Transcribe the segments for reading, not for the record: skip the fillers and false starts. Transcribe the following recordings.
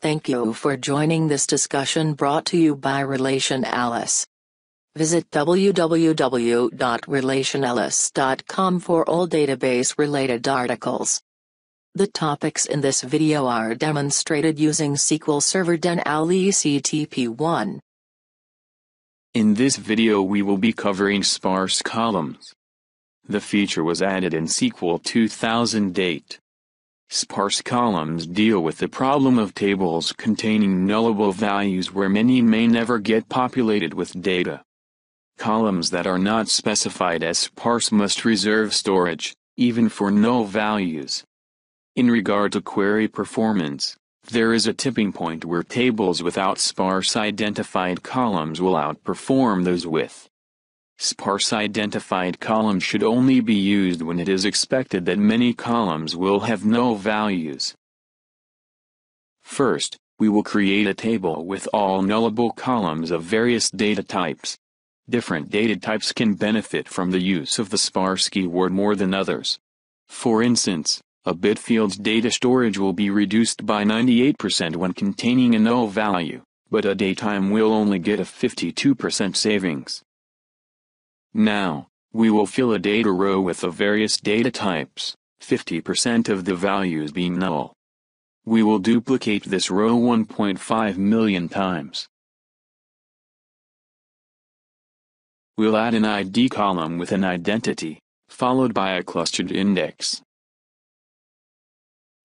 Thank you for joining this discussion brought to you by RelationAlysis. Visit www.relationalysis.com for all database-related articles. The topics in this video are demonstrated using SQL Server Analysis TP1. In this video we will be covering sparse columns. The feature was added in SQL 2008. Sparse columns deal with the problem of tables containing nullable values where many may never get populated with data. Columns that are not specified as sparse must reserve storage, even for null values. In regard to query performance, there is a tipping point where tables without sparse identified columns will outperform those with. Sparse identified columns should only be used when it is expected that many columns will have null values. First, we will create a table with all nullable columns of various data types. Different data types can benefit from the use of the sparse keyword more than others. For instance, a bit field's data storage will be reduced by 98% when containing a null value, but a datetime will only get a 52% savings. Now, we will fill a data row with the various data types, 50% of the values being null. We will duplicate this row 1.5 million times. We'll add an ID column with an identity, followed by a clustered index.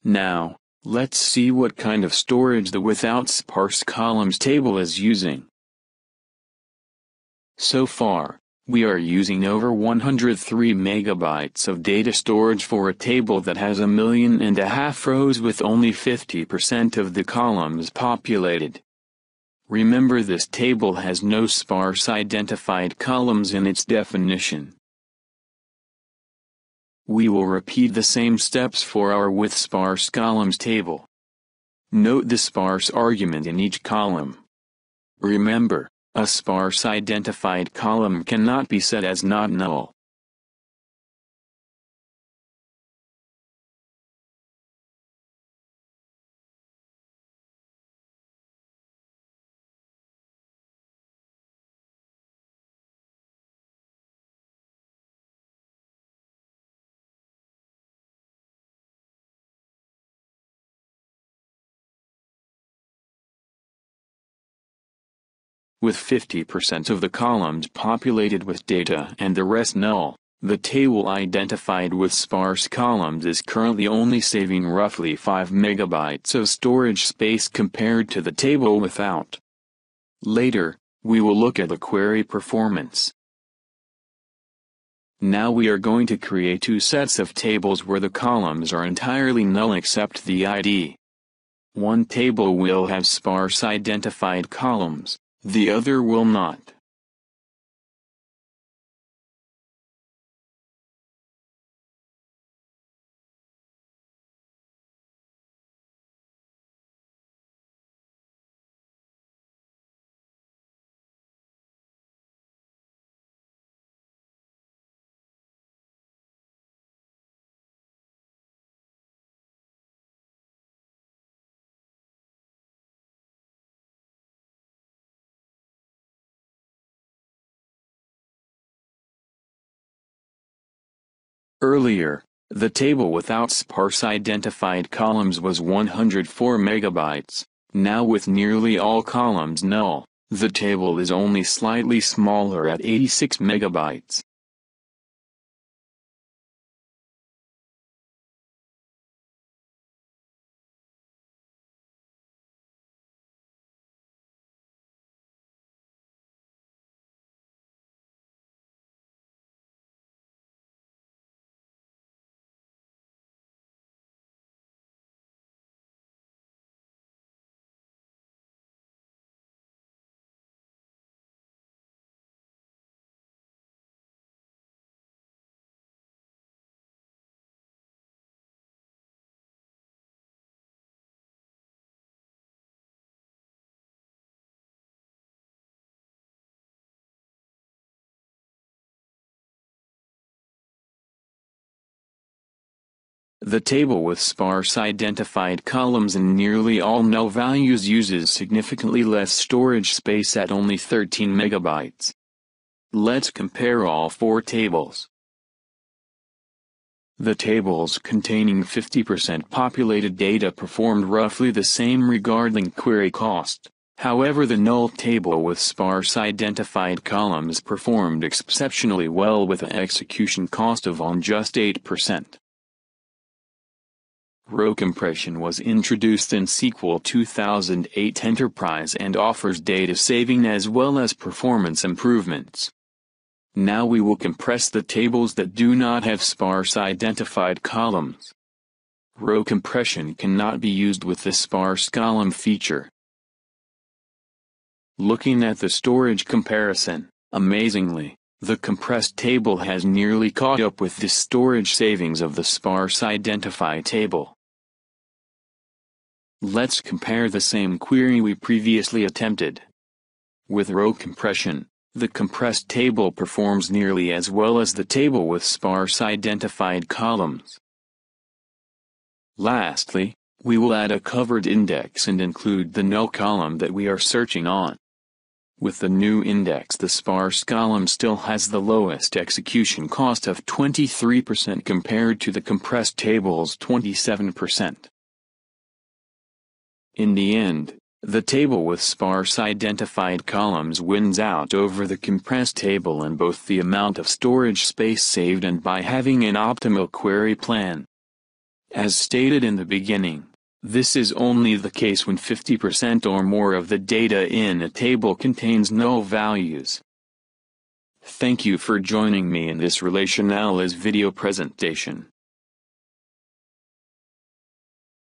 Now, let's see what kind of storage the without sparse columns table is using. So far, we are using over 103 megabytes of data storage for a table that has 1.5 million rows with only 50% of the columns populated. Remember, this table has no sparse identified columns in its definition. We will repeat the same steps for our with sparse columns table. Note the sparse argument in each column. Remember, a sparse identified column cannot be set as not null. With 50% of the columns populated with data and the rest null, the table identified with sparse columns is currently only saving roughly 5 megabytes of storage space compared to the table without. Later, we will look at the query performance. Now we are going to create two sets of tables where the columns are entirely null except the ID. One table will have sparse identified columns. The other will not. Earlier, the table without sparse identified columns was 104 megabytes. Now with nearly all columns null, the table is only slightly smaller at 86 megabytes. The table with sparse identified columns and nearly all null values uses significantly less storage space at only 13 megabytes. Let's compare all four tables. The tables containing 50% populated data performed roughly the same regarding query cost. However, the null table with sparse identified columns performed exceptionally well with an execution cost of on just 8%. Row compression was introduced in SQL 2008 Enterprise and offers data saving as well as performance improvements. Now we will compress the tables that do not have sparse identified columns. Row compression cannot be used with the sparse column feature. Looking at the storage comparison, amazingly, the compressed table has nearly caught up with the storage savings of the sparse identified table. Let's compare the same query we previously attempted. With row compression, the compressed table performs nearly as well as the table with sparse identified columns. Lastly, we will add a covered index and include the null column that we are searching on. With the new index, the sparse column still has the lowest execution cost of 23% compared to the compressed table's 27%. In the end, the table with sparse identified columns wins out over the compressed table in both the amount of storage space saved and by having an optimal query plan. As stated in the beginning, this is only the case when 50% or more of the data in a table contains null values. Thank you for joining me in this relational's video presentation.